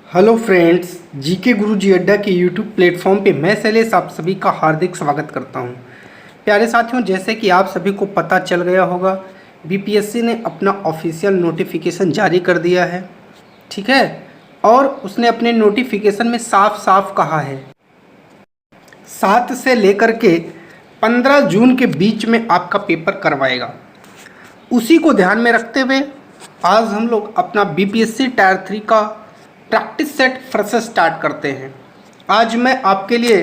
Hello friends, GK गुरु जी अड्डा के YouTube platform पे मैं शैलेश आप सभी का हार्दिक स्वागत करता हूं। प्यारे साथियों, जैसे कि आप सभी को पता चल गया होगा, बीपीएससी ने अपना ऑफिशियल नोटिफिकेशन जारी कर दिया है। ठीक है, और उसने अपने नोटिफिकेशन में साफ साफ कहा है 7 से लेकर के 15 जून के बीच में आपका पेपर करवाएगा। उसी को ध्यान में रखते हुए आज हम लोग अपना बीपीएससी टायर 3 का प्रैक्टिस सेट फिर से स्टार्ट करते हैं। आज मैं आपके लिए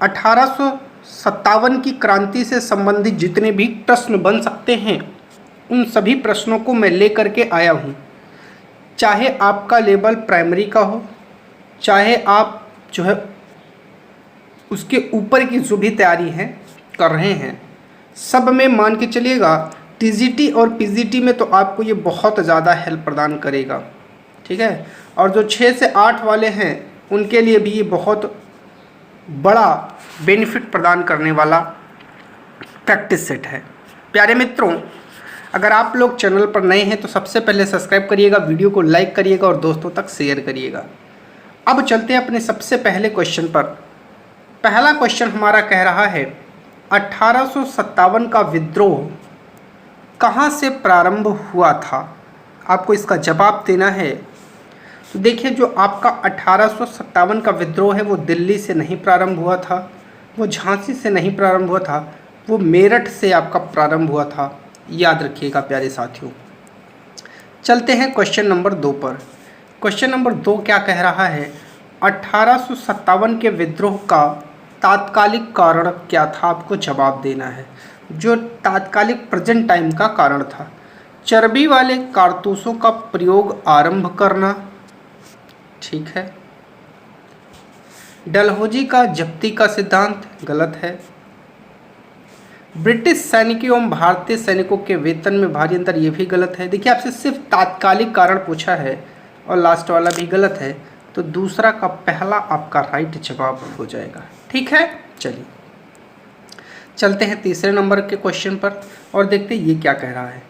1857 की क्रांति से संबंधित जितने भी प्रश्न बन सकते हैं उन सभी प्रश्नों को मैं लेकर के आया हूँ। चाहे आपका लेवल प्राइमरी का हो, चाहे आप जो है उसके ऊपर की जो भी तैयारी है कर रहे हैं, सब में मान के चलिएगा टीजीटी और पीजीटी में तो आपको ये बहुत ज़्यादा हेल्प प्रदान करेगा। ठीक है, और जो 6 से 8 वाले हैं उनके लिए भी ये बहुत बड़ा बेनिफिट प्रदान करने वाला प्रैक्टिस सेट है। प्यारे मित्रों, अगर आप लोग चैनल पर नए हैं तो सबसे पहले सब्सक्राइब करिएगा, वीडियो को लाइक करिएगा और दोस्तों तक शेयर करिएगा। अब चलते हैं अपने सबसे पहले क्वेश्चन पर। पहला क्वेश्चन हमारा कह रहा है 1857 का विद्रोह कहाँ से प्रारंभ हुआ था? आपको इसका जवाब देना है। तो देखिए, जो आपका 1857 का विद्रोह है वो दिल्ली से नहीं प्रारंभ हुआ था, वो झांसी से नहीं प्रारंभ हुआ था, वो मेरठ से आपका प्रारंभ हुआ था। याद रखिएगा प्यारे साथियों। चलते हैं क्वेश्चन नंबर 2 पर। क्वेश्चन नंबर 2 क्या कह रहा है? 1857 के विद्रोह का तात्कालिक कारण क्या था? आपको जवाब देना है। जो तात्कालिक प्रेजेंट टाइम का कारण था, चर्बी वाले कारतूसों का प्रयोग आरंभ करना। ठीक है। डलहौजी का जब्ती का सिद्धांत गलत है। ब्रिटिश सैनिकों एवं भारतीय सैनिकों के वेतन में भारी अंतर, ये भी गलत है। देखिए, आपसे सिर्फ तात्कालिक कारण पूछा है और लास्ट वाला भी गलत है, तो दूसरा का पहला आपका राइट जवाब हो जाएगा। ठीक है, चलिए चलते हैं तीसरे नंबर के क्वेश्चन पर और देखते हैं ये क्या कह रहा है।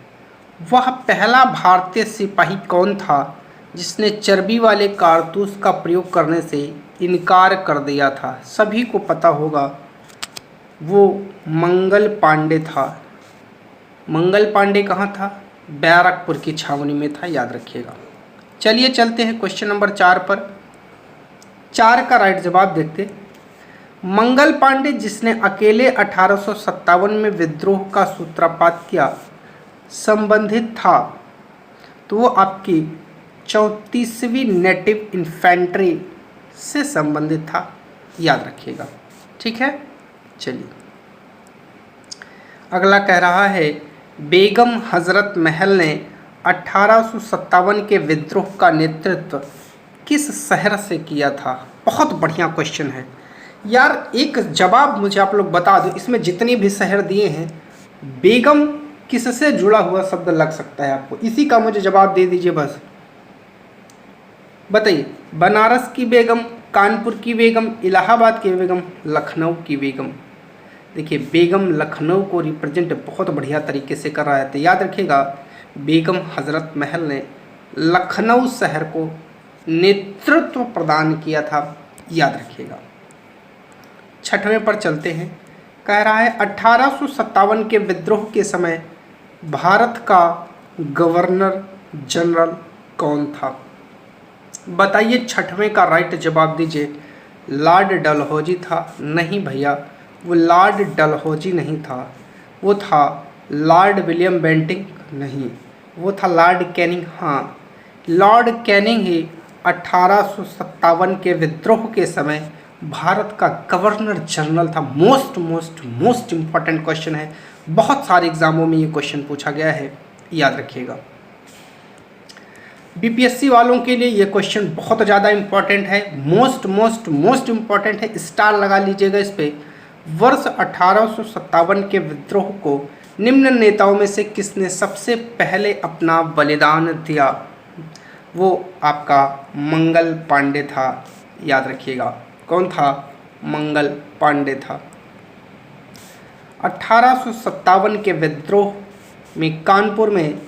वह पहला भारतीय सिपाही कौन था जिसने चर्बी वाले कारतूस का प्रयोग करने से इनकार कर दिया था? सभी को पता होगा, वो मंगल पांडे था। मंगल पांडे कहाँ था? बैरकपुर की छावनी में था, याद रखिएगा। चलिए चलते हैं क्वेश्चन नंबर 4 पर। 4 का राइट जवाब देखते। मंगल पांडे जिसने अकेले 1857 में विद्रोह का सूत्रपात किया, संबंधित था तो वो आपकी 34वीं नेटिव इन्फेंट्री से संबंधित था, याद रखिएगा। ठीक है, चलिए अगला कह रहा है बेगम हजरत महल ने 1857 के विद्रोह का नेतृत्व किस शहर से किया था? बहुत बढ़िया क्वेश्चन है यार। एक जवाब मुझे आप लोग बता दो, इसमें जितने भी शहर दिए हैं बेगम किससे जुड़ा हुआ शब्द लग सकता है आपको? इसी का मुझे जवाब दे दीजिए बस। बताइए, बनारस की बेगम, कानपुर की बेगम, इलाहाबाद की बेगम, लखनऊ की बेगम। देखिए, बेगम लखनऊ को रिप्रेजेंट बहुत बढ़िया तरीके से कर रहा है, तो याद रखिएगा बेगम हजरत महल ने लखनऊ शहर को नेतृत्व प्रदान किया था, याद रखिएगा। 6वें पर चलते हैं। कह रहा है 1857 के विद्रोह के समय भारत का गवर्नर जनरल कौन था? बताइए, 6वें का राइट जवाब दीजिए। लॉर्ड डलहौजी था? नहीं भैया, वो लॉर्ड डलहौजी नहीं था, वो था लॉर्ड विलियम बेंटिंग। नहीं, वो था लॉर्ड कैनिंग। हाँ, लॉर्ड कैनिंग ही 1857 के विद्रोह के समय भारत का गवर्नर जनरल था। मोस्ट इम्पॉर्टेंट क्वेश्चन है, बहुत सारे एग्जामों में ये क्वेश्चन पूछा गया है, याद रखिएगा। बीपीएससी वालों के लिए ये क्वेश्चन बहुत ज़्यादा इम्पॉर्टेंट है, मोस्ट इम्पॉर्टेंट है। स्टार लगा लीजिएगा इस पे। वर्ष 1857 के विद्रोह को निम्न नेताओं में से किसने सबसे पहले अपना बलिदान दिया? वो आपका मंगल पांडे था, याद रखिएगा। कौन था? मंगल पांडे था। 1857 के विद्रोह में कानपुर में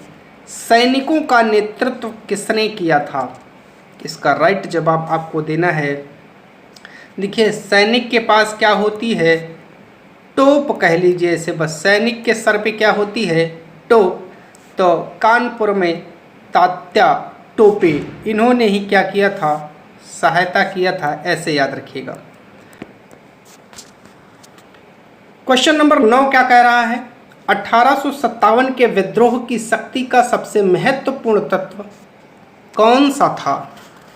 सैनिकों का नेतृत्व किसने किया था? इसका राइट जवाब आपको देना है। देखिए सैनिक के पास क्या होती है, टोप कह लीजिए इसे, बस सैनिक के सर पे क्या होती है, टोप। तो कानपुर में तात्या टोपे, इन्होंने ही क्या किया था, सहायता किया था, ऐसे याद रखिएगा। क्वेश्चन नंबर 9 क्या कह रहा है, 1857 के विद्रोह की शक्ति का सबसे महत्वपूर्ण तत्व कौन सा था?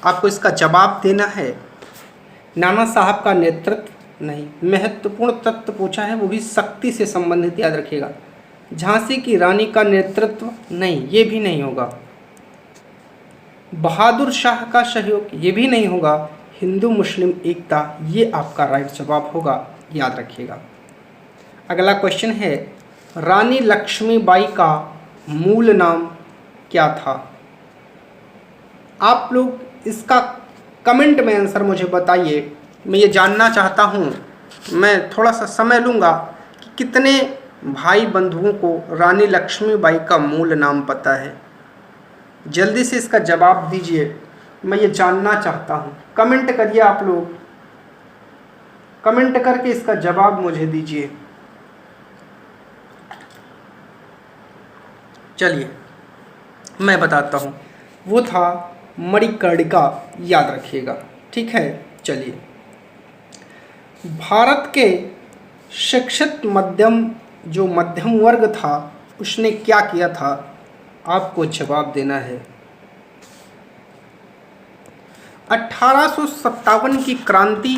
आपको इसका जवाब देना है। नाना साहब का नेतृत्व नहीं, महत्वपूर्ण तत्व पूछा है, वो भी शक्ति से संबंधित, याद रखिएगा। झांसी की रानी का नेतृत्व नहीं, ये भी नहीं होगा। बहादुर शाह का सहयोग, ये भी नहीं होगा। हिंदू मुस्लिम एकता, ये आपका राइट जवाब होगा, याद रखिएगा। अगला क्वेश्चन है, रानी लक्ष्मीबाई का मूल नाम क्या था? आप लोग इसका कमेंट में आंसर मुझे बताइए, मैं ये जानना चाहता हूँ। मैं थोड़ा सा समय लूँगा कि कितने भाई बंधुओं को रानी लक्ष्मीबाई का मूल नाम पता है। जल्दी से इसका जवाब दीजिए, मैं ये जानना चाहता हूँ। कमेंट करिए आप लोग, कमेंट करके इसका जवाब मुझे दीजिए। चलिए मैं बताता हूँ, वो था मणिकर्णिका, याद रखिएगा, ठीक है। चलिए, भारत के शिक्षित जो मध्यम वर्ग था, उसने क्या किया था, आपको जवाब देना है। 1857 की क्रांति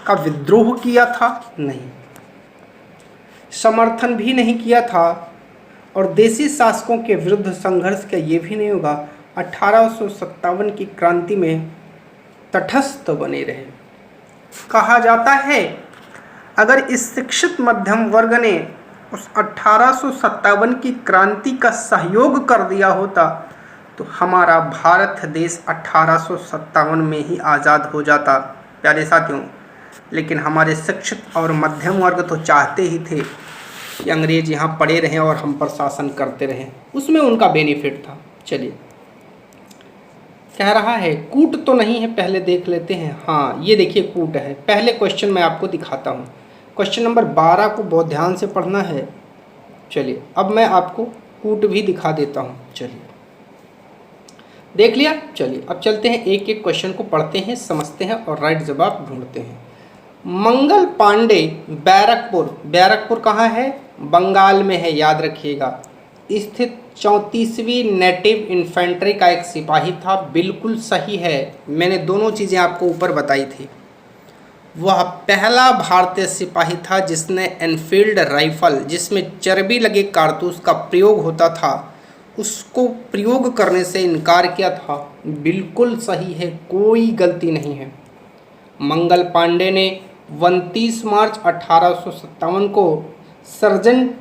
का विद्रोह किया था? नहीं। समर्थन भी नहीं किया था और देशी शासकों के विरुद्ध संघर्ष किया, ये भी नहीं होगा। 1857 की क्रांति में तटस्थ बने रहे। कहा जाता है अगर इस शिक्षित मध्यम वर्ग ने उस 1857 की क्रांति का सहयोग कर दिया होता तो हमारा भारत देश 1857 में ही आज़ाद हो जाता, प्यारे साथियों। लेकिन हमारे शिक्षित और मध्यम वर्ग तो चाहते ही थे कि अंग्रेज यहाँ पड़े रहें और हम पर शासन करते रहें, उसमें उनका बेनिफिट था। चलिए, कह रहा है कूट तो नहीं है, पहले देख लेते हैं। हाँ, ये देखिए कूट है। पहले क्वेश्चन मैं आपको दिखाता हूँ। क्वेश्चन नंबर 12 को बहुत ध्यान से पढ़ना है। चलिए, अब मैं आपको कूट भी दिखा देता हूँ। चलिए, देख लिया। चलिए अब चलते हैं, एक एक क्वेश्चन को पढ़ते हैं, समझते हैं और राइट जवाब ढूंढते हैं। मंगल पांडे बैरकपुर, बैरकपुर कहाँ है, बंगाल में है, याद रखिएगा। स्थित 34वीं नेटिव इन्फेंट्री का एक सिपाही था, बिल्कुल सही है। मैंने दोनों चीज़ें आपको ऊपर बताई थी। वह पहला भारतीय सिपाही था जिसने एनफील्ड राइफल, जिसमें चर्बी लगे कारतूस का प्रयोग होता था, उसको प्रयोग करने से इनकार किया था। बिल्कुल सही है, कोई गलती नहीं है। मंगल पांडे ने 29 मार्च 1857 को सर्जेंट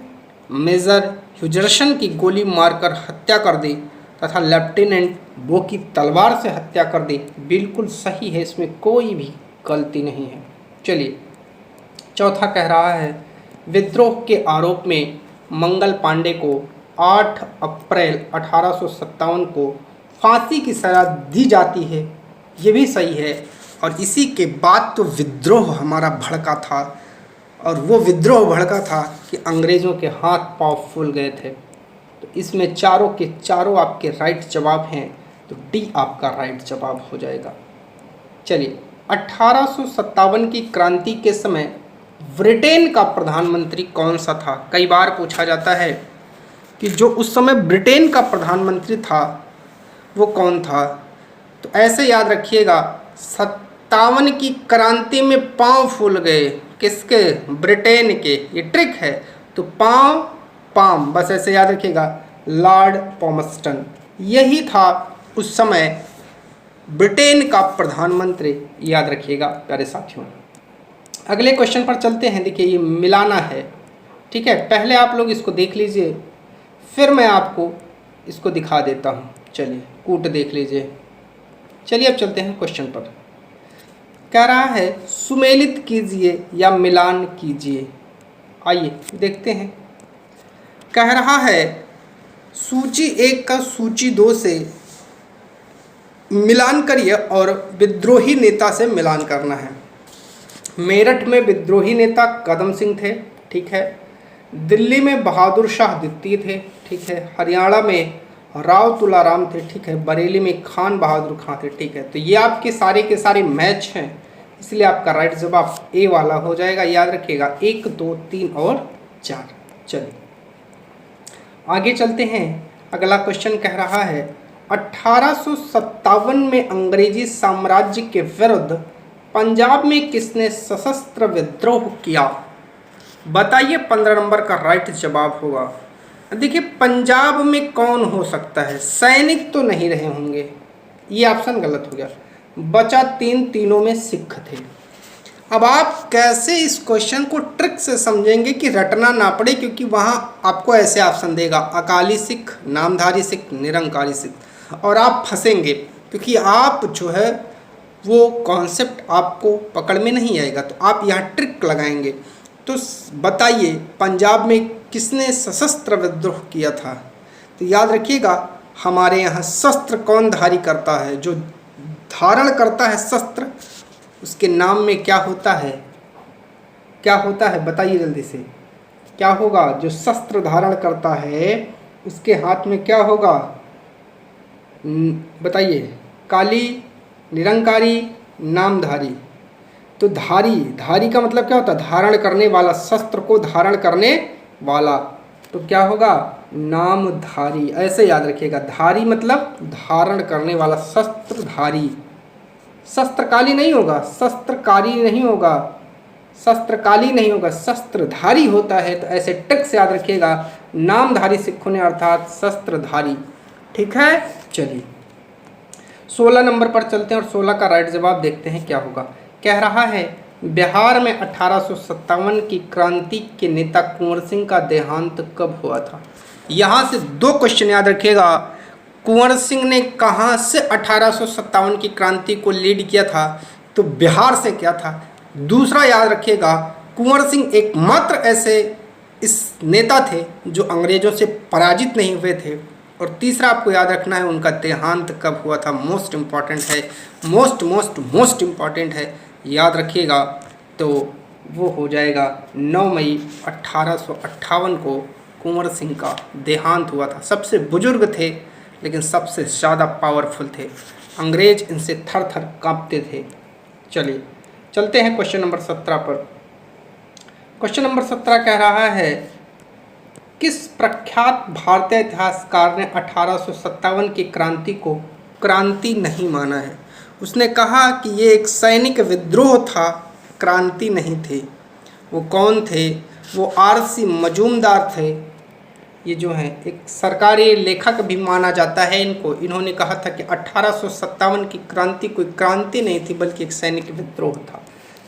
मेजर ह्यूजरसन की गोली मारकर हत्या कर दी तथा लेफ्टिनेंट बो की तलवार से हत्या कर दी। बिल्कुल सही है, इसमें कोई भी गलती नहीं है। चलिए, चौथा कह रहा है विद्रोह के आरोप में मंगल पांडे को 8 अप्रैल 1857 को फांसी की सजा दी जाती है। ये भी सही है। और इसी के बाद तो विद्रोह हमारा भड़का था, और वो विद्रोह भड़का था कि अंग्रेज़ों के हाथ पांव फूल गए थे। तो इसमें चारों के चारों आपके राइट जवाब हैं, तो डी आपका राइट जवाब हो जाएगा। चलिए, 1857 की क्रांति के समय ब्रिटेन का प्रधानमंत्री कौन सा था? कई बार पूछा जाता है कि जो उस समय ब्रिटेन का प्रधानमंत्री था वो कौन था। तो ऐसे याद रखिएगा, 57 की क्रांति में पांव फूल गए, किसके? ब्रिटेन के। ये ट्रिक है। तो पाम बस ऐसे याद रखिएगा, लॉर्ड पॉमस्टन, यही था उस समय ब्रिटेन का प्रधानमंत्री, याद रखिएगा प्यारे साथियों। अगले क्वेश्चन पर चलते हैं। देखिए, ये मिलाना है, ठीक है। पहले आप लोग इसको देख लीजिए, फिर मैं आपको इसको दिखा देता हूँ। चलिए, कूट देख लीजिए। चलिए अब चलते हैं क्वेश्चन पर। कह रहा है सुमेलित कीजिए या मिलान कीजिए। आइए देखते हैं। कह रहा है सूची 1 का सूची 2 से मिलान करिए और विद्रोही नेता से मिलान करना है। मेरठ में विद्रोही नेता कदम सिंह थे, ठीक है। दिल्ली में बहादुर शाह द्वितीय थे, ठीक है। हरियाणा में राव तुलाराम थे, ठीक है। बरेली में खान बहादुर खां थे, ठीक है। तो ये आपके सारे के सारे मैच हैं, इसलिए आपका राइट जवाब ए वाला हो जाएगा। याद रखिएगा 1, 2, 3 और 4। चलिए आगे चलते हैं। अगला क्वेश्चन कह रहा है 1857 में अंग्रेजी साम्राज्य के विरुद्ध पंजाब में किसने सशस्त्र विद्रोह किया? बताइए 15 नंबर का राइट जवाब होगा। देखिए पंजाब में कौन हो सकता है, सैनिक तो नहीं रहे होंगे, ये ऑप्शन गलत हो गया। बचा तीनों में सिख थे। अब आप कैसे इस क्वेश्चन को ट्रिक से समझेंगे कि रटना ना पड़े, क्योंकि वहाँ आपको ऐसे ऑप्शन देगा अकाली सिख, नामधारी सिख, निरंकारी सिख, और आप फंसेंगे क्योंकि आप जो है वो कॉन्सेप्ट आपको पकड़ में नहीं आएगा, तो आप यहाँ ट्रिक लगाएंगे। तो बताइए पंजाब में किसने सशस्त्र विद्रोह किया था? तो याद रखिएगा हमारे यहाँ शस्त्र कौन धारी करता है, जो धारण करता है शस्त्र, उसके नाम में क्या होता है? क्या होता है बताइए जल्दी से, क्या होगा? जो शस्त्र धारण करता है उसके हाथ में क्या होगा? बताइए, काली, निरंकारी, नामधारी। तो धारी का मतलब क्या होता है? धारण करने वाला, शस्त्र को धारण करने वाला। तो क्या होगा? नामधारी। ऐसे याद रखिएगा, धारी मतलब धारण करने वाला, शस्त्रधारी। शस्त्रकाली नहीं होगा, शस्त्रकारी नहीं होगा, शस्त्रकाली नहीं होगा, शस्त्रधारी होता है। तो ऐसे ट्रिक से याद रखिएगा, नामधारी सिखों ने अर्थात शस्त्रधारी। ठीक है, चलिए 16 नंबर पर चलते हैं और 16 का राइट जवाब देखते हैं क्या होगा। कह रहा है बिहार में 1857 की क्रांति के नेता कुंवर सिंह का देहांत कब हुआ था? यहाँ से 2 क्वेश्चन याद रखिएगा। कुंवर सिंह ने कहाँ से 1857 की क्रांति को लीड किया था? तो बिहार से किया था। दूसरा याद रखिएगा, कुंवर सिंह एकमात्र ऐसे इस नेता थे जो अंग्रेजों से पराजित नहीं हुए थे। और तीसरा आपको याद रखना है उनका देहांत कब हुआ था। मोस्ट इम्पॉर्टेंट है, मोस्ट इम्पॉर्टेंट है, याद रखिएगा। तो वो हो जाएगा 9 मई 1858 को कुंवर सिंह का देहांत हुआ था। सबसे बुजुर्ग थे लेकिन सबसे ज़्यादा पावरफुल थे, अंग्रेज इनसे थर थर कांपते थे। चलिए चलते हैं क्वेश्चन नंबर 17 पर। क्वेश्चन नंबर 17 कह रहा है किस प्रख्यात भारतीय इतिहासकार ने 1857 की क्रांति को क्रांति नहीं माना है? उसने कहा कि ये एक सैनिक विद्रोह था, क्रांति नहीं थी। वो कौन थे? वो RC मजूमदार थे। ये जो है एक सरकारी लेखक भी माना जाता है इनको। इन्होंने कहा था कि 1857 की क्रांति कोई क्रांति नहीं थी बल्कि एक सैनिक विद्रोह था।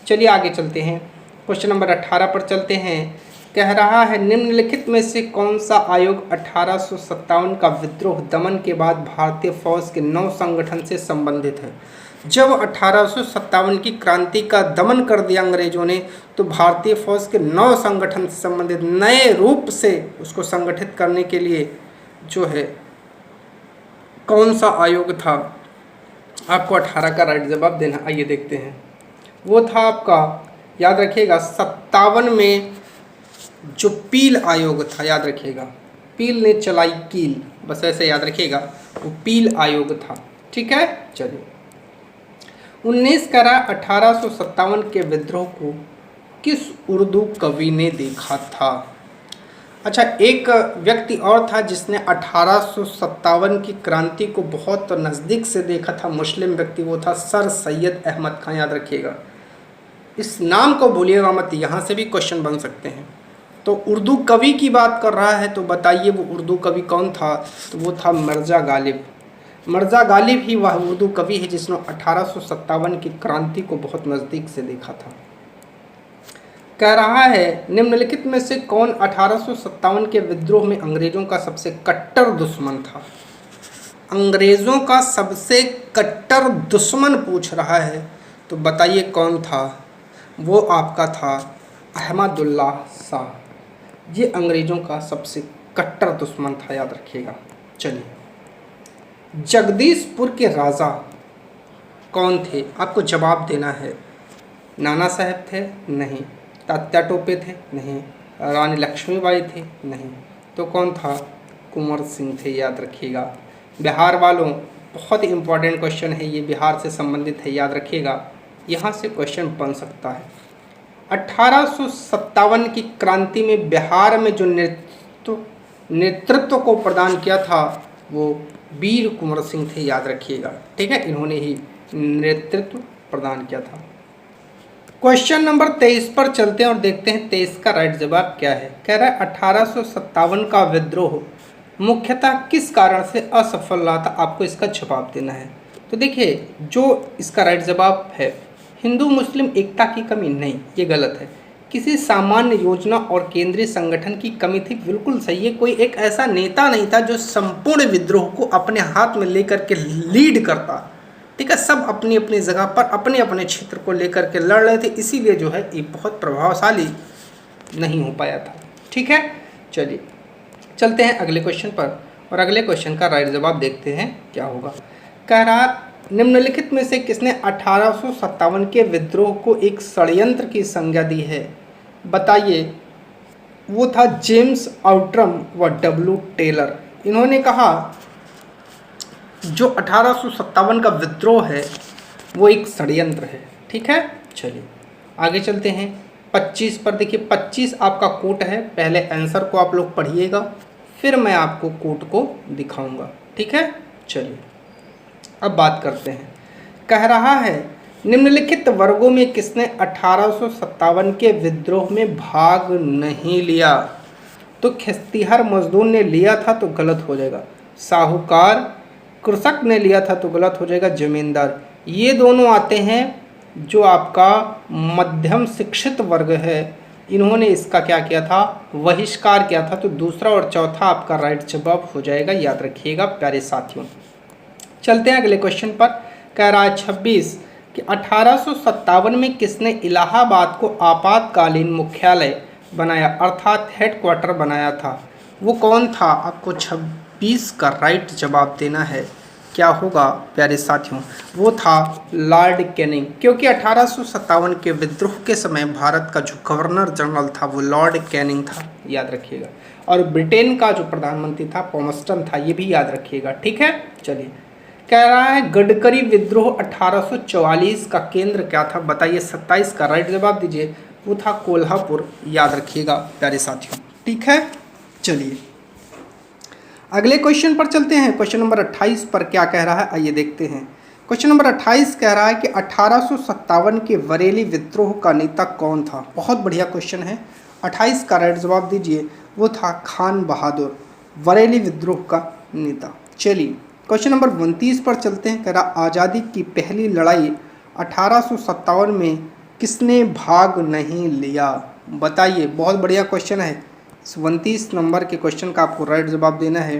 चलिए आगे चलते हैं, क्वेश्चन नंबर 18 पर चलते हैं। कह रहा है निम्नलिखित में से कौन सा आयोग 1857 का विद्रोह दमन के बाद भारतीय फौज के नौ संगठन से संबंधित है? जब 1857 की क्रांति का दमन कर दिया अंग्रेजों ने, तो भारतीय फौज के 9 संगठन से संबंधित नए रूप से उसको संगठित करने के लिए जो है कौन सा आयोग था? आपको 18 का राइट जवाब देना। आइए देखते हैं, वो था आपका, याद रखिएगा 57 में जो पील आयोग था, याद रखिएगा पील ने चलाई कील, बस ऐसे याद रखिएगा, वो पील आयोग था। ठीक है, चलिए 1857 के विद्रोह को किस उर्दू कवि ने देखा था? अच्छा, एक व्यक्ति और था जिसने 1857 की क्रांति को बहुत नज़दीक से देखा था, मुस्लिम व्यक्ति, वो था सर सैयद अहमद खान। याद रखिएगा, इस नाम को भूलिएगा मत, यहाँ से भी क्वेश्चन बन सकते हैं। तो उर्दू कवि की बात कर रहा है, तो बताइए वो उर्दू कवि कौन था? तो वो था मिर्ज़ा गालिब। मिर्ज़ा गालिब ही वह उर्दू कवि है जिसने 1857 की क्रांति को बहुत नज़दीक से देखा था। कह रहा है निम्नलिखित में से कौन 1857 के विद्रोह में अंग्रेज़ों का सबसे कट्टर दुश्मन था? अंग्रेज़ों का सबसे कट्टर दुश्मन पूछ रहा है, तो बताइए कौन था? वो आपका था अहमदुल्ला शाह। ये अंग्रेज़ों का सबसे कट्टर दुश्मन था, याद रखिएगा। चलिए जगदीशपुर के राजा कौन थे? आपको जवाब देना है। नाना साहब थे? नहीं। तात्या टोपे थे? नहीं। रानी लक्ष्मीबाई थे? नहीं। तो कौन था? कुंवर सिंह थे, याद रखिएगा। बिहार वालों, बहुत ही इम्पोर्टेंट क्वेश्चन है ये, बिहार से संबंधित है, याद रखिएगा, यहाँ से क्वेश्चन बन सकता है। 1857 की क्रांति में बिहार में जो नेतृत्व को प्रदान किया था वो वीर कुंवर सिंह थे, याद रखिएगा। ठीक है, इन्होंने ही नेतृत्व प्रदान किया था। क्वेश्चन नंबर 23 पर चलते हैं और देखते हैं 23 का राइट जवाब क्या है। कह रहा है 1857 का विद्रोह मुख्यतः किस कारण से असफल रहा था? आपको इसका जवाब देना है। तो देखिए, जो इसका राइट जवाब है, हिंदू मुस्लिम एकता की कमी नहीं, ये गलत है। किसी सामान्य योजना और केंद्रीय संगठन की कमी थी, बिल्कुल सही है। कोई एक ऐसा नेता नहीं था जो संपूर्ण विद्रोह को अपने हाथ में लेकर के लीड करता। ठीक है, सब अपनी अपनी जगह पर अपने अपने क्षेत्र को लेकर के लड़ रहे थे, इसीलिए जो है ये बहुत प्रभावशाली नहीं हो पाया था। ठीक है, चलिए चलते हैं अगले क्वेश्चन पर और अगले क्वेश्चन का राइट जवाब देखते हैं क्या होगा। कह रहा, निम्नलिखित में से किसने 1857 के विद्रोह को एक षड्यंत्र की संज्ञा दी है? बताइए। वो था जेम्स आउट्रम व डब्ल्यू टेलर। इन्होंने कहा जो 1857 का विद्रोह है वो एक षड्यंत्र है। ठीक है, चलिए आगे चलते हैं। 25 पर देखिए, 25 आपका कोट है। पहले आंसर को आप लोग पढ़िएगा, फिर मैं आपको कोट को दिखाऊंगा। ठीक है, चलिए अब बात करते हैं। कह रहा है निम्नलिखित वर्गों में किसने 1857 के विद्रोह में भाग नहीं लिया? तो खेतिहर मजदूर ने लिया था तो गलत हो जाएगा। साहूकार, कृषक ने लिया था तो गलत हो जाएगा। जमींदार, ये दोनों आते हैं जो आपका मध्यम शिक्षित वर्ग है, इन्होंने इसका क्या किया था? बहिष्कार किया था। तो दूसरा और चौथा आपका राइट जवाब हो जाएगा, याद रखिएगा प्यारे साथियों। चलते हैं अगले क्वेश्चन पर। कह रहा है 26 कि 1857 में किसने इलाहाबाद को आपातकालीन मुख्यालय बनाया, अर्थात हेडक्वार्टर बनाया था? वो कौन था? आपको 26 का राइट जवाब देना है। क्या होगा प्यारे साथियों? वो था लॉर्ड कैनिंग, क्योंकि 1857 के विद्रोह के समय भारत का जो गवर्नर जनरल था वो लॉर्ड कैनिंग था, याद रखिएगा। और ब्रिटेन का जो प्रधानमंत्री था पॉमस्टन था, ये भी याद रखिएगा। ठीक है, चलिए कह रहा है गडकरी विद्रोह 1844 का केंद्र क्या था? बताइए। 27 का राइट जवाब दीजिए। वो था कोल्हापुर, याद रखिएगा प्यारे साथियों। ठीक है, चलिए अगले क्वेश्चन पर चलते हैं। क्वेश्चन नंबर 28 पर क्या कह रहा है, आइए देखते हैं। क्वेश्चन नंबर 28 कह रहा है कि 1857 के बरेली विद्रोह का नेता कौन था? बहुत बढ़िया क्वेश्चन है। 28 का राइट जवाब दीजिए। वो था खान बहादुर, बरेली विद्रोह का नेता। चलिए क्वेश्चन नंबर 29 पर चलते हैं। कह रहा आज़ादी की पहली लड़ाई 1857 में किसने भाग नहीं लिया? बताइए। बहुत बढ़िया क्वेश्चन है। 29 नंबर के क्वेश्चन का आपको राइट जवाब देना है।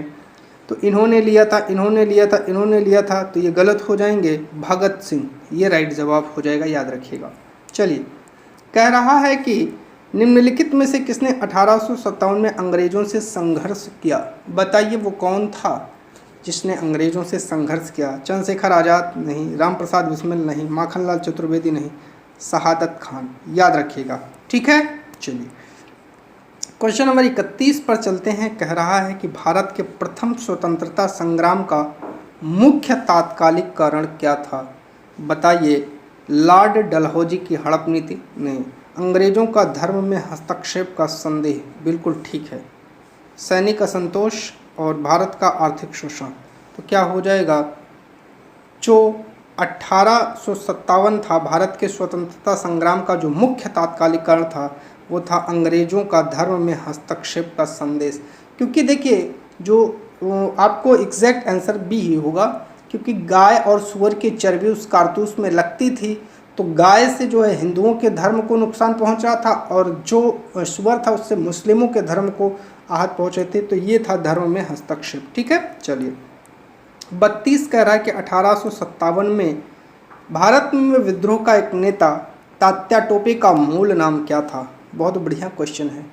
तो इन्होंने लिया था, इन्होंने लिया था, इन्होंने लिया था, तो ये गलत हो जाएंगे। भगत सिंह, ये राइट जवाब हो जाएगा, याद रखिएगा। चलिए कह रहा है कि निम्नलिखित में से किसने 1857 में अंग्रेज़ों से संघर्ष किया? बताइए वो कौन था जिसने अंग्रेज़ों से संघर्ष किया? चंद्रशेखर आज़ाद नहीं, राम प्रसाद बिस्मिल नहीं, माखनलाल चतुर्वेदी नहीं, शहादत खान, याद रखिएगा। ठीक है, चलिए क्वेश्चन नंबर 31 पर चलते हैं। कह रहा है कि भारत के प्रथम स्वतंत्रता संग्राम का मुख्य तात्कालिक कारण क्या था? बताइए। लॉर्ड डलहौजी की हड़प नीति? नहीं। अंग्रेज़ों का धर्म में हस्तक्षेप का संदेह? बिल्कुल ठीक है। सैनिक असंतोष और भारत का आर्थिक शोषण? तो क्या हो जाएगा? जो 1857 था, भारत के स्वतंत्रता संग्राम का जो मुख्य तात्कालिक कारण था वो था अंग्रेज़ों का धर्म में हस्तक्षेप का संदेश। क्योंकि देखिए, जो आपको एग्जैक्ट आंसर बी ही होगा, क्योंकि गाय और सुअर की चर्बी उस कारतूस में लगती थी, तो गाय से जो है हिंदुओं के धर्म को नुकसान पहुंच रहा था और जो सुअर था उससे मुस्लिमों के धर्म को आहत पहुँचे थे। तो ये था धर्म में हस्तक्षेप। ठीक है, चलिए 32 कह रहा है कि 1857 में भारत में विद्रोह का एक नेता तात्या टोपे का मूल नाम क्या था? बहुत बढ़िया क्वेश्चन है।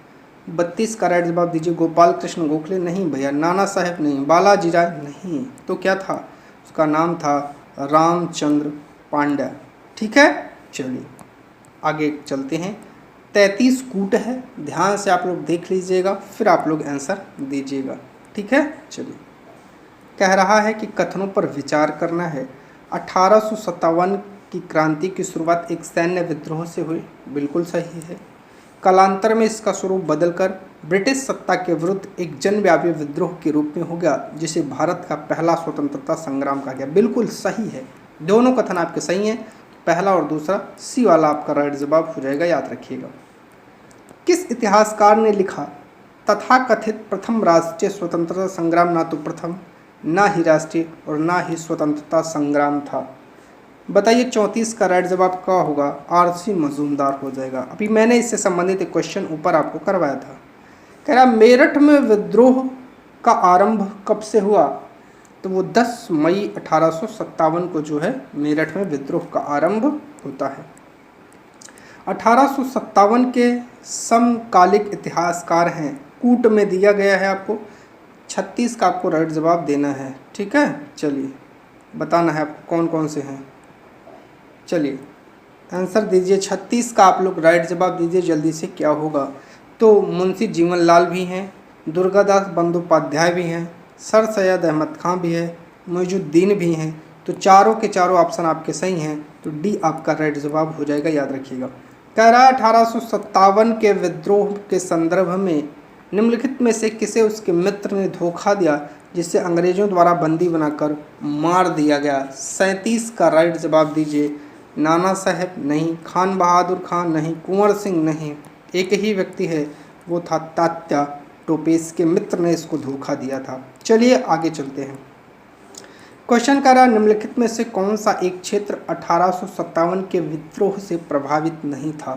32 का राइट जवाब दीजिए। गोपाल कृष्ण गोखले? नहीं भैया। नाना साहेब? नहीं। बालाजी राय? नहीं। तो क्या था? उसका नाम था रामचंद्र पांड्या। ठीक है, चलिए आगे चलते हैं। 33 कूट है, ध्यान से आप लोग देख लीजिएगा, फिर आप लोग आंसर दीजिएगा। ठीक है, चलिए कह रहा है कि कथनों पर विचार करना है। 1857 की क्रांति की शुरुआत एक सैन्य विद्रोह से हुई, बिल्कुल सही है। कालांतर में इसका स्वरूप बदलकर ब्रिटिश सत्ता के विरुद्ध एक जनव्यापी विद्रोह के रूप में हो गया, जिसे भारत का पहला स्वतंत्रता संग्राम कहा गया, बिल्कुल सही है। दोनों कथन आपके सही हैं, पहला और दूसरा, सी वाला आपका राइट जवाब हो जाएगा, याद रखिएगा। किस इतिहासकार ने लिखा तथाकथित प्रथम राष्ट्रीय स्वतंत्रता संग्राम ना तो प्रथम, ना ही राष्ट्रीय और ना ही स्वतंत्रता संग्राम था? बताइए 34 का राइट जवाब क्या होगा? आरसी मजूमदार हो जाएगा। अभी मैंने इससे संबंधित एक क्वेश्चन ऊपर आपको करवाया था। कह रहा मेरठ में विद्रोह का आरंभ कब से हुआ? तो वो 10 मई 1857 को जो है मेरठ में विद्रोह का आरंभ होता है। 1857 के समकालिक इतिहासकार हैं, कूट में दिया गया है आपको। 36 का आपको राइट जवाब देना है। ठीक है, चलिए बताना है आपको कौन कौन से हैं। चलिए आंसर दीजिए, 36 का आप लोग राइट जवाब दीजिए जल्दी से, क्या होगा? तो मुंशी जीवनलाल भी हैं, दुर्गादास बंदोपाध्याय भी हैं, सर सैयद अहमद खां भी है, मुइजुद्दीन भी हैं। तो चारों के चारों ऑप्शन आपके सही हैं, तो डी आपका राइट जवाब हो जाएगा, याद रखिएगा। कह रहा है 1857 के विद्रोह के संदर्भ में निम्नलिखित में से किसे उसके मित्र ने धोखा दिया जिसे अंग्रेजों द्वारा बंदी बनाकर मार दिया गया? 37 का राइट जवाब दीजिए। नाना साहेब नहीं, खान बहादुर खान नहीं, कुंवर सिंह नहीं, एक ही व्यक्ति है, वो था तात्या टोपे। इसके मित्र ने इसको धोखा दिया था। चलिए आगे चलते हैं। क्वेश्चन कर रहा निम्नलिखित में से कौन सा एक क्षेत्र 1857 के विद्रोह से प्रभावित नहीं था?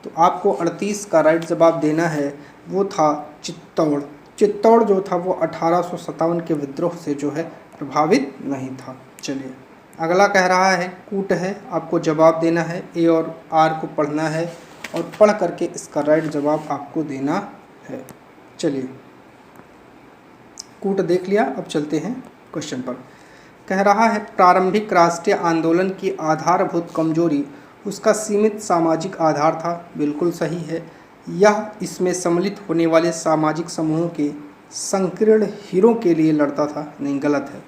तो आपको 38 का राइट जवाब देना है, वो था चित्तौड़। चित्तौड़ जो था वो 1857 के विद्रोह से जो है प्रभावित नहीं था। चलिए अगला कह रहा है कूट है, आपको जवाब देना है, ए और आर को पढ़ना है और पढ़ करके इसका राइट जवाब आपको देना है। चलिए कूट देख लिया, अब चलते हैं क्वेश्चन पर। कह रहा है प्रारंभिक राष्ट्रीय आंदोलन की आधारभूत कमजोरी उसका सीमित सामाजिक आधार था, बिल्कुल सही है। यह इसमें सम्मिलित होने वाले सामाजिक समूहों के संकीर्ण हितों के लिए लड़ता था, नहीं गलत है।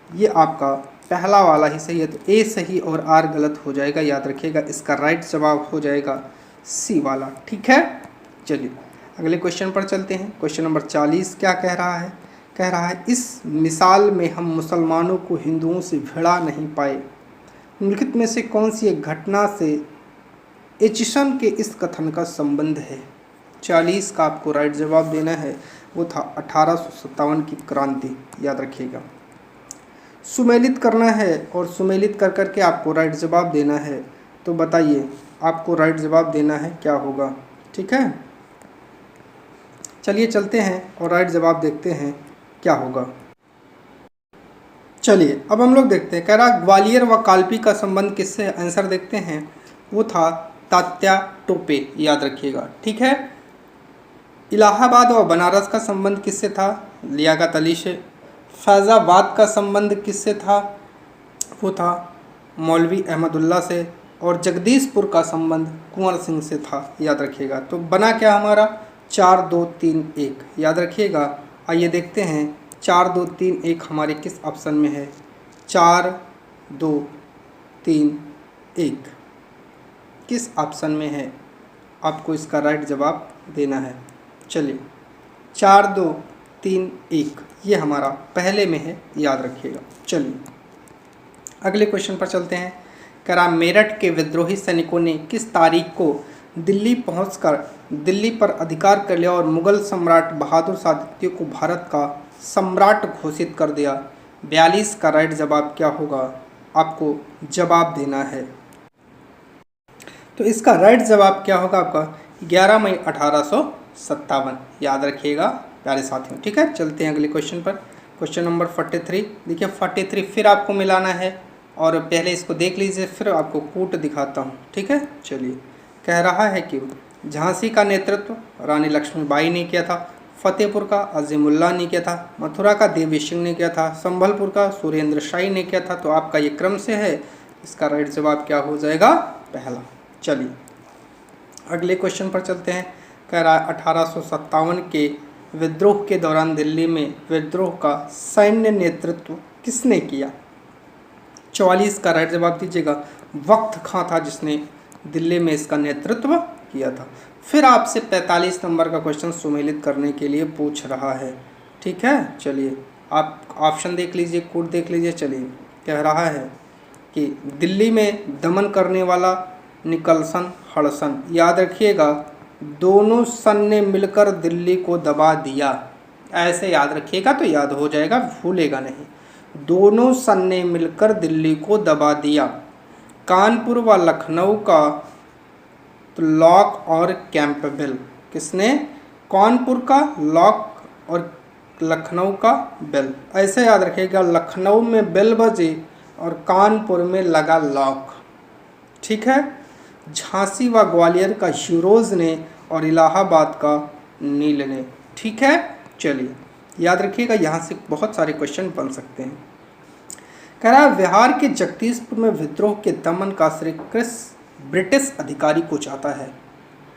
ये आपका पहला वाला ही सही है, तो ए सही और आर गलत हो जाएगा, याद रखिएगा। इसका राइट जवाब हो जाएगा सी वाला। ठीक है, चलिए अगले क्वेश्चन पर चलते हैं। क्वेश्चन नंबर 40 क्या कह रहा है? कह रहा है इस मिसाल में हम मुसलमानों को हिंदुओं से भिड़ा नहीं पाए। निम्नलिखित में से कौन सी एक घटना से एचिसन के इस कथन का संबंध है? 40 का आपको राइट जवाब देना है, वो था 1857 की क्रांति, याद रखिएगा। सुमेलित करना है और सुमेलित कर करके आपको राइट जवाब देना है। तो बताइए आपको राइट जवाब देना है, क्या होगा? ठीक है, चलिए चलते हैं और राइट जवाब देखते हैं क्या होगा। चलिए अब हम लोग देखते हैं। कह रहा ग्वालियर व कालपी का संबंध किससे? आंसर देखते हैं, वो था तात्या टोपे, याद रखिएगा। ठीक है, इलाहाबाद व बनारस का संबंध किससे था? लियाकत अली से। फैज़ाबाद का संबंध किससे था? वो था मौलवी अहमदुल्ला से। और जगदीशपुर का संबंध कुंवर सिंह से था, याद रखिएगा। तो बना क्या हमारा? 4 2 3 1, याद रखिएगा। आइए देखते हैं 4 2 3 1 हमारे किस ऑप्शन में है। 4 2 3 1 किस ऑप्शन में है? आपको इसका राइट जवाब देना है। चलिए 4 2 3 1 ये हमारा पहले में है, याद रखिएगा। चलिए अगले क्वेश्चन पर चलते हैं। कह रहा मेरठ के विद्रोही सैनिकों ने किस तारीख को दिल्ली पहुंचकर दिल्ली पर अधिकार कर लिया और मुगल सम्राट बहादुर शाह द्वितीय को भारत का सम्राट घोषित कर दिया? 42 का राइट जवाब क्या होगा? आपको जवाब देना है। तो इसका राइट जवाब क्या होगा आपका? 11 मई 1857, याद रखिएगा प्यारे साथियों। ठीक है, चलते हैं अगले क्वेश्चन पर। Question number 43। देखिए 43 फिर आपको मिलाना है और पहले इसको देख लीजिए, फिर आपको कूट दिखाता हूँ। ठीक है, चलिए कह रहा है कि झांसी का नेतृत्व रानी लक्ष्मीबाई ने किया था। फतेहपुर का अजीमुल्लाह ने किया था, मथुरा का देवी सिंह ने किया था, संभलपुर का सुरेंद्र शाही ने किया था। तो आपका ये क्रम से है, इसका राइट जवाब क्या हो जाएगा? पहला। चलिए अगले क्वेश्चन पर चलते हैं। कह रहा है 1857 के विद्रोह के दौरान दिल्ली में विद्रोह का सैन्य नेतृत्व किसने किया? 44 का राइट जवाब दीजिएगा। वक्त खां था जिसने दिल्ली में इसका नेतृत्व किया था। फिर आपसे 45 नंबर का क्वेश्चन सुमेलित करने के लिए पूछ रहा है, ठीक है। चलिए आप ऑप्शन देख लीजिए, कोड देख लीजिए। चलिए कह रहा है कि दिल्ली में दमन करने वाला निकलसन हडसन, याद रखिएगा, दोनों सन ने मिलकर दिल्ली को दबा दिया। ऐसे याद रखिएगा तो याद हो जाएगा, भूलेगा नहीं। दोनों सन ने मिलकर दिल्ली को दबा दिया। कानपुर व लखनऊ का तो लॉक और कैंपबेल, किसने? कानपुर का लॉक और लखनऊ का बेल। ऐसे याद रखिएगा, लखनऊ में बेल बजे और कानपुर में लगा लॉक, ठीक है। झांसी व ग्वालियर का यूरोज ने और इलाहाबाद का नील ने, ठीक है। चलिए याद रखिएगा, यहाँ से बहुत सारे क्वेश्चन बन सकते हैं। कह रहा है बिहार के जगदीशपुर में विद्रोह के दमन का श्रेय किस ब्रिटिश अधिकारी को जाता है?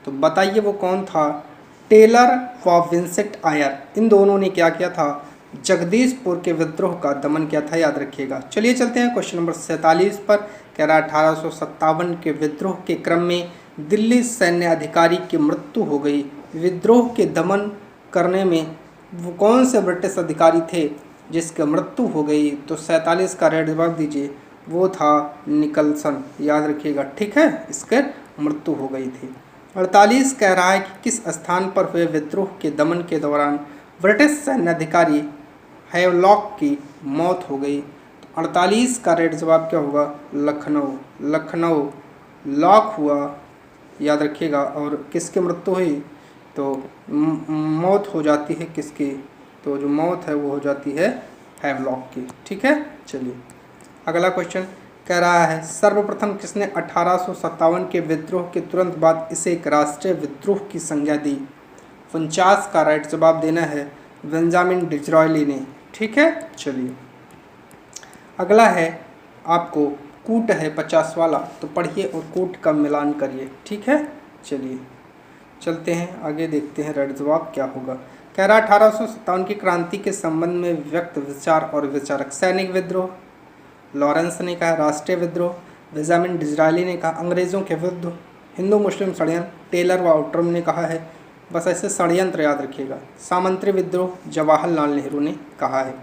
तो बताइए वो कौन था? टेलर व विंसेंट आयर, इन दोनों ने क्या किया था? जगदीशपुर के विद्रोह का दमन किया था, याद रखिएगा। चलिए चलते हैं क्वेश्चन नंबर 47 पर। कह रहा है 1857 के विद्रोह के क्रम में दिल्ली सैन्य अधिकारी की मृत्यु हो गई। विद्रोह के दमन करने में वो कौन से ब्रिटिश अधिकारी थे जिसकी मृत्यु हो गई? तो 47 का राइट जवाब दीजिए, वो था निकलसन, याद रखिएगा, ठीक है। इसके मृत्यु हो गई थी। 48 कह रहा है कि किस स्थान पर हुए विद्रोह के दमन के दौरान ब्रिटिश सैन्य अधिकारी हैवलॉक की मौत हो गई? तो 48 का राइट जवाब क्या होगा? लखनऊ। लखनऊ लॉक हुआ, याद रखिएगा। और किसकी मृत्यु हुई? तो मौत हो जाती है किसकी? तो जो मौत है वो हो जाती है हैवलॉक की, ठीक है। चलिए अगला क्वेश्चन कह रहा है सर्वप्रथम किसने 1857 के विद्रोह के तुरंत बाद इसे एक राष्ट्रीय विद्रोह की संज्ञा दी? 49 का राइट जवाब देना है बेंजामिन डिज़रायली ने, ठीक है। चलिए अगला है आपको कूट है 50 वाला, तो पढ़िए और कूट का मिलान करिए, ठीक है। चलिए चलते हैं आगे, देखते हैं राइट जवाब क्या होगा। कह रहा 1857 की क्रांति के संबंध में व्यक्त विचार और विचारक। सैनिक विद्रोह, लॉरेंस ने कहा राष्ट्रीय विद्रोह, बेंजामिन डिज़रायली ने कहा अंग्रेज़ों के विरुद्ध, हिंदू मुस्लिम षड्यंत्र, टेलर व आउटरम ने कहा है। बस ऐसे षड्यंत्र याद रखिएगा। सामंती विद्रोह जवाहरलाल नेहरू ने कहा है।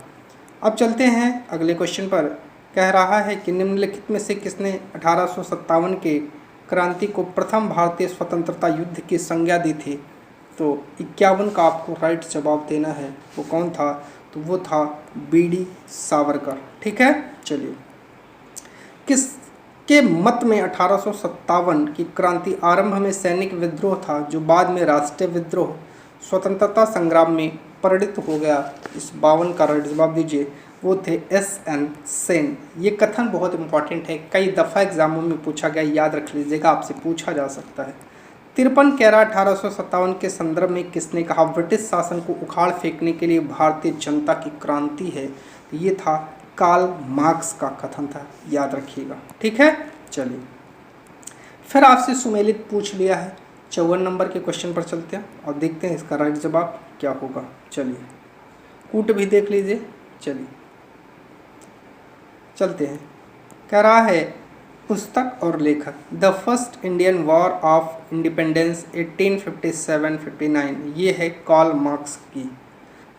अब चलते हैं अगले क्वेश्चन पर। कह रहा है कि निम्नलिखित में से किसने 1857 के क्रांति को प्रथम भारतीय स्वतंत्रता युद्ध की संज्ञा दी थी? तो 51 का आपको राइट जवाब देना है। वो कौन था? तो वो था बीडी सावरकर, ठीक है। चलिए किसके मत में 1857 की क्रांति आरंभ में सैनिक विद्रोह था जो बाद में राष्ट्रीय विद्रोह स्वतंत्रता संग्राम में परिणत हो गया? इस 52 का राइट जवाब दीजिए। वो थे एस.एन. सेन। ये कथन बहुत इंपॉर्टेंट है, कई दफ़ा एग्जामों में पूछा गया, याद रख लीजिएगा, आपसे पूछा जा सकता है। 53 कह रहा 1857 के संदर्भ में किसने कहा ब्रिटिश शासन को उखाड़ फेंकने के लिए भारतीय जनता की क्रांति है? ये था कार्ल मार्क्स का कथन था, याद रखिएगा, ठीक है। चलिए फिर आपसे सुमेलित पूछ लिया है। 54 नंबर के क्वेश्चन पर चलते हैं और देखते हैं इसका राइट जवाब क्या होगा। चलिए कूट भी देख लीजिए। चलिए चलते हैं। कह रहा है पुस्तक और लेखक। The first Indian war of independence 1857-59, ये है कार्ल मार्क्स की।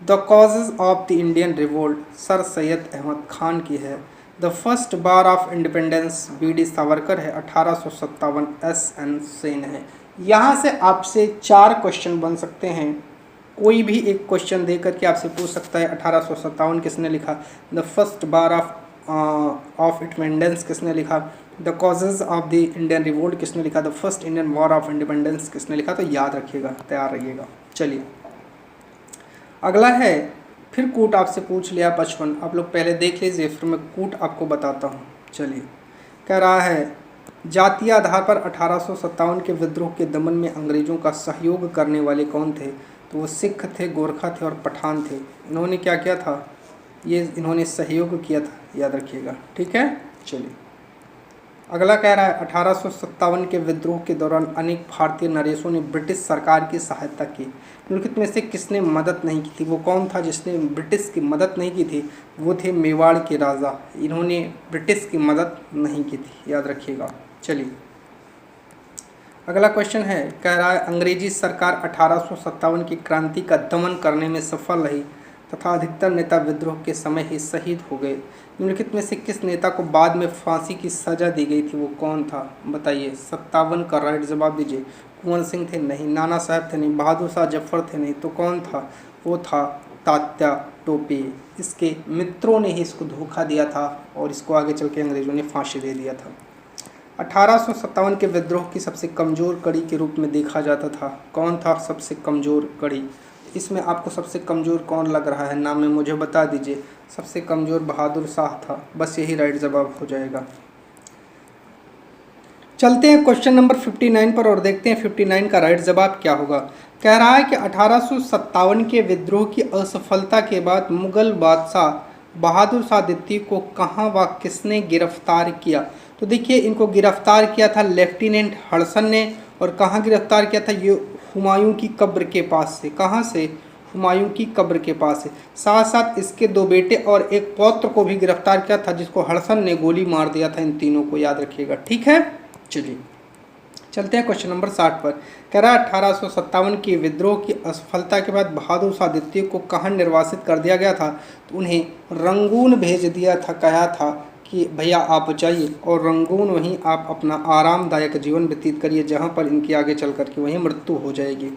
The causes of the Indian revolt Sir Syed Ahmad Khan की है। The first war of independence B D Savarkar है। 1857 एस.एन. सेन है। यहाँ से आपसे 4 क्वेश्चन बन सकते हैं, कोई भी एक क्वेश्चन दे करके आपसे पूछ सकता है 1857 किसने लिखा, the first war of independence किसने लिखा, the causes of the Indian revolt किसने लिखा, the first Indian war of independence किसने लिखा। तो याद रखिएगा, तैयार रहिएगा। चलिए अगला है फिर कूट आपसे पूछ लिया 55, आप लोग पहले देख लीजिए, फिर मैं कूट आपको बताता हूँ। चलिए कह रहा है जातीय आधार पर 1857 के विद्रोह के दमन में अंग्रेजों का सहयोग करने वाले कौन थे? तो वो सिख थे, गोरखा थे और पठान थे। इन्होंने क्या किया था, ये इन्होंने सहयोग किया था, याद रखिएगा। ठीक है, चलिए अगला कह रहा है 1857 के विद्रोह के दौरान अनेक भारतीय नरेशों ने ब्रिटिश सरकार की सहायता की। निम्नलिखित में से किसने मदद नहीं की थी? वो कौन था जिसने ब्रिटिश की मदद नहीं की थी? वो थे मेवाड़ के राजा। इन्होंने ब्रिटिश की मदद नहीं की थी, याद रखिएगा। चलिए अगला क्वेश्चन है, कह रहा है अंग्रेजी सरकार 1857 की क्रांति का दमन करने में सफल रही तथा अधिकतर नेता विद्रोह के समय ही शहीद हो गए। निम्नलिखित में से किस नेता को बाद में फांसी की सजा दी गई थी? वो कौन था बताइए। 57 का राइट जवाब दीजिए। कुंवर सिंह थे? नहीं। नाना साहब थे? नहीं। बहादुर शाह जफर थे? नहीं। तो कौन था? वो था तात्या टोपे। इसके मित्रों ने ही इसको धोखा दिया था और इसको आगे चल के अंग्रेजों ने फांसी दे दिया था। 1857 के विद्रोह की सबसे कमज़ोर कड़ी के रूप में देखा जाता था। कौन था सबसे कमज़ोर कड़ी? इसमें आपको सबसे कमज़ोर कौन लग रहा है? नाम में मुझे बता दीजिए। सबसे कमज़ोर बहादुर शाह था, बस यही राइट जवाब हो जाएगा। चलते हैं क्वेश्चन नंबर 59 पर और देखते हैं 59 का राइट जवाब क्या होगा। कह रहा है कि 1857 के विद्रोह की असफलता के बाद मुगल बादशाह बहादुर शाह द्वितीय को कहाँ व किसने गिरफ्तार किया? तो देखिए इनको गिरफ्तार किया था लेफ्टिनेंट हडसन ने। और कहाँ गिरफ्तार किया था? ये हुमायूं की कब्र के पास से। कहाँ से? हुमायूं की कब्र के पास से। साथ साथ इसके दो बेटे और एक पौत्र को भी गिरफ्तार किया था, जिसको हडसन ने गोली मार दिया था। इन तीनों को याद रखिएगा। ठीक है, चलिए चलते हैं क्वेश्चन नंबर 60 पर। कह रहा है 1857 की विद्रोह की असफलता के बाद बहादुर शाह द्वितीय को कहाँ निर्वासित कर दिया गया था? तो उन्हें रंगून भेज दिया था। कहा था कि भैया आप जाइए और रंगून वहीं आप अपना आरामदायक जीवन व्यतीत करिए, जहाँ पर इनकी आगे चल कर के वहीं मृत्यु हो जाएगी।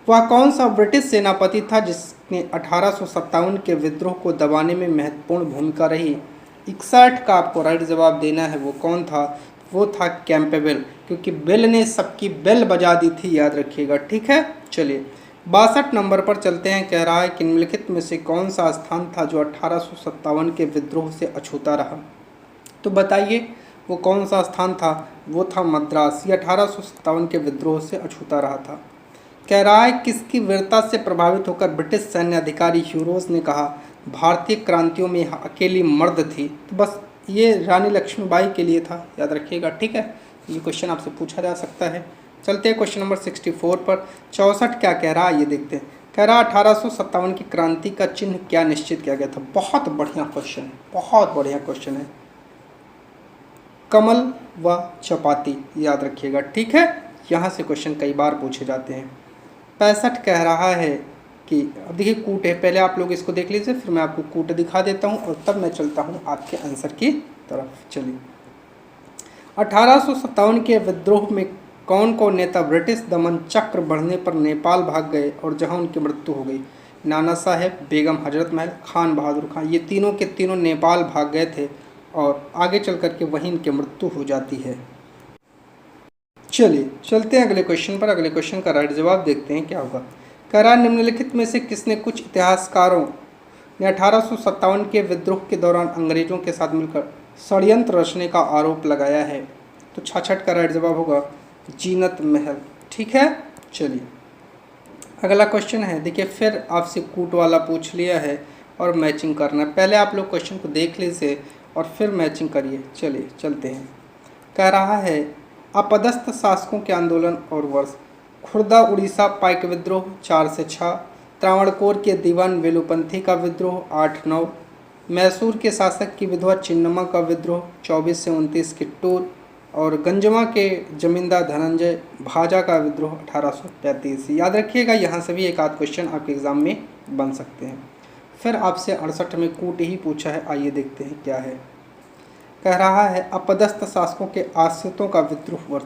वह कौन सा ब्रिटिश सेनापति था जिसने 1857 के विद्रोह को दबाने में महत्वपूर्ण भूमिका रही? 61 का आपको राइट जवाब देना है। वो कौन था? वो था कैंपबेल, क्योंकि बेल ने सबकी बेल बजा दी थी, याद रखिएगा। ठीक है, चलिए 62 नंबर पर चलते हैं। कह रहा है कि निम्नलिखित में से कौन सा स्थान था जो 1857 के विद्रोह से अछूता रहा? तो बताइए वो कौन सा स्थान था? वो था मद्रास। ये 1857 के विद्रोह से अछूता रहा था। कह रहा है किसकी वीरता से प्रभावित होकर ब्रिटिश सैन्य अधिकारी ह्यूरोज ने कहा भारतीय क्रांतियों में अकेली मर्द थी? तो बस ये रानी लक्ष्मीबाई के लिए था, याद रखिएगा। ठीक है, ये क्वेश्चन आपसे पूछा जा सकता है। चलते हैं क्वेश्चन नंबर 64 पर। 64 क्या कह रहा है ये देखते हैं। कह रहा 1857 की क्रांति का चिन्ह क्या निश्चित किया गया था? बहुत बढ़िया क्वेश्चन है, बहुत बढ़िया क्वेश्चन है। कमल व चपाती, याद रखिएगा। ठीक है, यहाँ से क्वेश्चन कई बार पूछे जाते हैं। 65 कह रहा है कि अब देखिए कूट है, पहले आप लोग इसको देख लीजिए, फिर मैं आपको कूट दिखा देता हूँ और तब मैं चलता हूँ आपके आंसर की तरफ। चलिए 1857 के विद्रोह में कौन कौन नेता ब्रिटिश दमन चक्र बढ़ने पर नेपाल भाग गए और जहां उनकी मृत्यु हो गई? नाना साहेब, बेगम हजरत महल, खान बहादुर खान। ये तीनों के तीनों नेपाल भाग गए थे और आगे चल कर के वहीं इनकी मृत्यु हो जाती है। चलिए चलते हैं अगले क्वेश्चन पर। अगले क्वेश्चन का राइट जवाब देखते हैं क्या होगा। कह रहा निम्नलिखित में से किसने कुछ इतिहासकारों ने 1857 के विद्रोह के दौरान अंग्रेजों के साथ मिलकर षड्यंत्र रचने का आरोप लगाया है? तो 66 का राइट जवाब होगा जीनत महल। ठीक है, चलिए अगला क्वेश्चन है। देखिए फिर आपसे कूट वाला पूछ लिया है और मैचिंग करना है। पहले आप लोग क्वेश्चन को देख लीजिए और फिर मैचिंग करिए। चलिए चलते हैं। कह रहा है अपदस्थ शासकों के आंदोलन और वर्ष। खुर्दा उड़ीसा पाइक विद्रोह 4 से 6, त्रावणकोर के दीवान वेलुपंथी का विद्रोह 8-9, मैसूर के शासक की विधवा चिन्नम्मा का विद्रोह 24 से 29 किट्टूर, और गंजमा के जमींदार धनंजय भाजा का विद्रोह 1835। याद रखिएगा, यहाँ से भी एक आध क्वेश्चन आपके एग्जाम में बन सकते हैं। फिर आपसे 68 में कूट ही पूछा है, आइए देखते हैं क्या है। कह रहा है अपदस्थ शासकों के आश्रितों का विद्रोह वर्ष।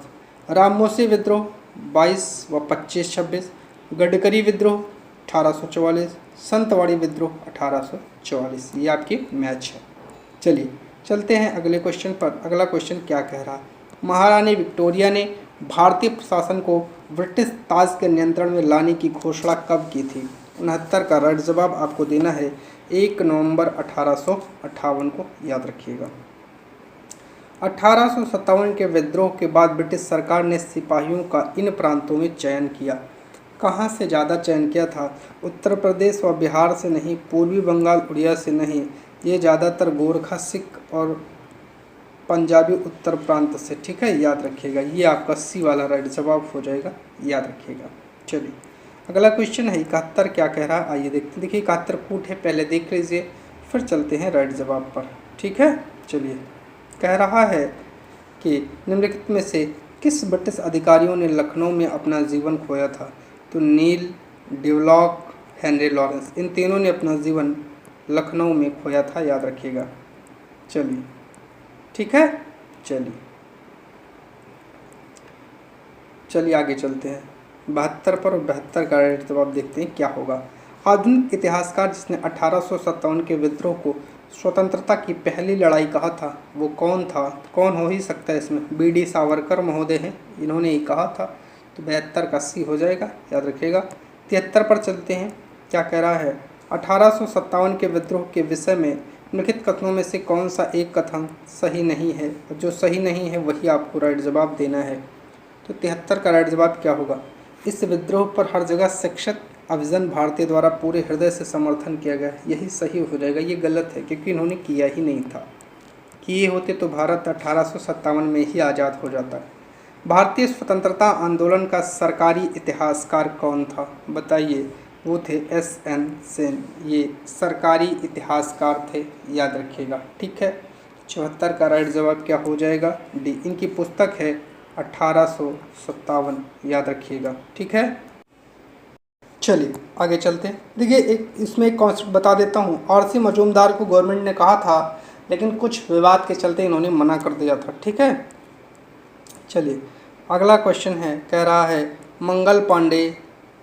राममोसी विद्रोह 22 व 25-26, गडकरी विद्रोह 1844, संतवाड़ी विद्रोह 1844। ये आपकी मैच है। चलिए चलते हैं अगले क्वेश्चन पर। अगला क्वेश्चन क्या कह रहा है। महारानी विक्टोरिया ने भारतीय प्रशासन को ब्रिटिश ताज के नियंत्रण में लाने की घोषणा कब की थी? 69 का राइट जवाब आपको देना है 1 नवंबर 1858 को, याद रखिएगा। 1857 के विद्रोह के बाद ब्रिटिश सरकार ने सिपाहियों का इन प्रांतों में चयन किया। कहाँ से ज़्यादा चयन किया था? उत्तर प्रदेश व बिहार से नहीं, पूर्वी बंगाल उड़िया से नहीं, ये ज़्यादातर गोरखा सिख और पंजाबी उत्तर प्रांत से। ठीक है, याद रखिएगा, ये आपका सी वाला राइट जवाब हो जाएगा, याद रखिएगा। चलिए अगला क्वेश्चन है 71 क्या कह रहा है, आइए देखते हैं। देखिए 71 कूट है, पहले देख लीजिए फिर चलते हैं राइट जवाब पर। ठीक है, चलिए कह रहा है कि निम्नलिखित में से किस ब्रिटिश अधिकारियों ने लखनऊ में अपना जीवन खोया था? तो नील, डेवलॉक, हेनरी लॉरेंस, इन तीनों ने अपना जीवन लखनऊ में खोया था, याद रखिएगा। चलिए ठीक है, चलिए आगे चलते हैं। 72 पर 72 का राइट जवाब देखते हैं क्या होगा। आधुनिक इतिहासकार जिसने 1857 के विद्रोह को स्वतंत्रता की पहली लड़ाई कहा था वो कौन था? कौन हो ही सकता है इसमें? BD सावरकर महोदय हैं, इन्होंने ही कहा था। तो 72 का सी हो जाएगा, याद रखिएगा। 73 पर चलते हैं, क्या कह रहा है? 1857 के विद्रोह के विषय में निम्नलिखित कथनों में से कौन सा एक कथन सही नहीं है? और जो सही नहीं है वही आपको राइट जवाब देना है। तो 73 का राइट जवाब क्या होगा? इस विद्रोह पर हर जगह शिक्षित अभिजन भारतीय द्वारा पूरे हृदय से समर्थन किया गया, यही सही हो जाएगा। ये गलत है क्योंकि इन्होंने किया ही नहीं था। किए होते तो भारत 1857 में ही आज़ाद हो जाता। भारतीय स्वतंत्रता आंदोलन का सरकारी इतिहासकार कौन था? बताइए। वो थे SN सेन, ये सरकारी इतिहासकार थे, याद रखिएगा। ठीक है, 74 का राइट जवाब क्या हो जाएगा? डी। इनकी पुस्तक है 1857, याद रखिएगा। ठीक है, चलिए आगे चलते हैं। देखिए इसमें एक कॉन्सेप्ट बता देता हूँ। RC मजूमदार को गवर्नमेंट ने कहा था, लेकिन कुछ विवाद के चलते इन्होंने मना कर दिया था। ठीक है, चलिए अगला क्वेश्चन है, कह रहा है मंगल पांडे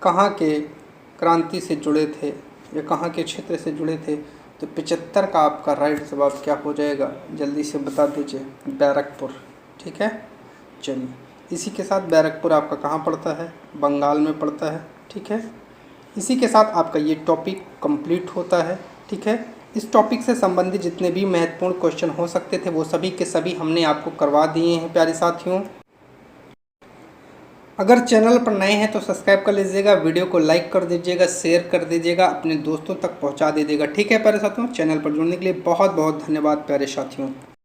कहाँ के क्रांति से जुड़े थे या कहाँ के क्षेत्र से जुड़े थे? तो 75 का आपका राइट जवाब क्या हो जाएगा? जल्दी से बता दीजिए। बैरकपुर। ठीक है, चलिए इसी के साथ बैरकपुर आपका कहाँ पड़ता है? बंगाल में पड़ता है। ठीक है, इसी के साथ आपका ये टॉपिक कंप्लीट होता है। ठीक है, इस टॉपिक से संबंधित जितने भी महत्वपूर्ण क्वेश्चन हो सकते थे वो सभी के सभी हमने आपको करवा दिए हैं प्यारे साथियों। अगर चैनल पर नए हैं तो सब्सक्राइब कर लीजिएगा, वीडियो को लाइक कर दीजिएगा, शेयर कर दीजिएगा, अपने दोस्तों तक पहुंचा दीजिएगा। ठीक है प्यारे साथियों, चैनल पर जुड़ने के लिए बहुत बहुत धन्यवाद प्यारे साथियों।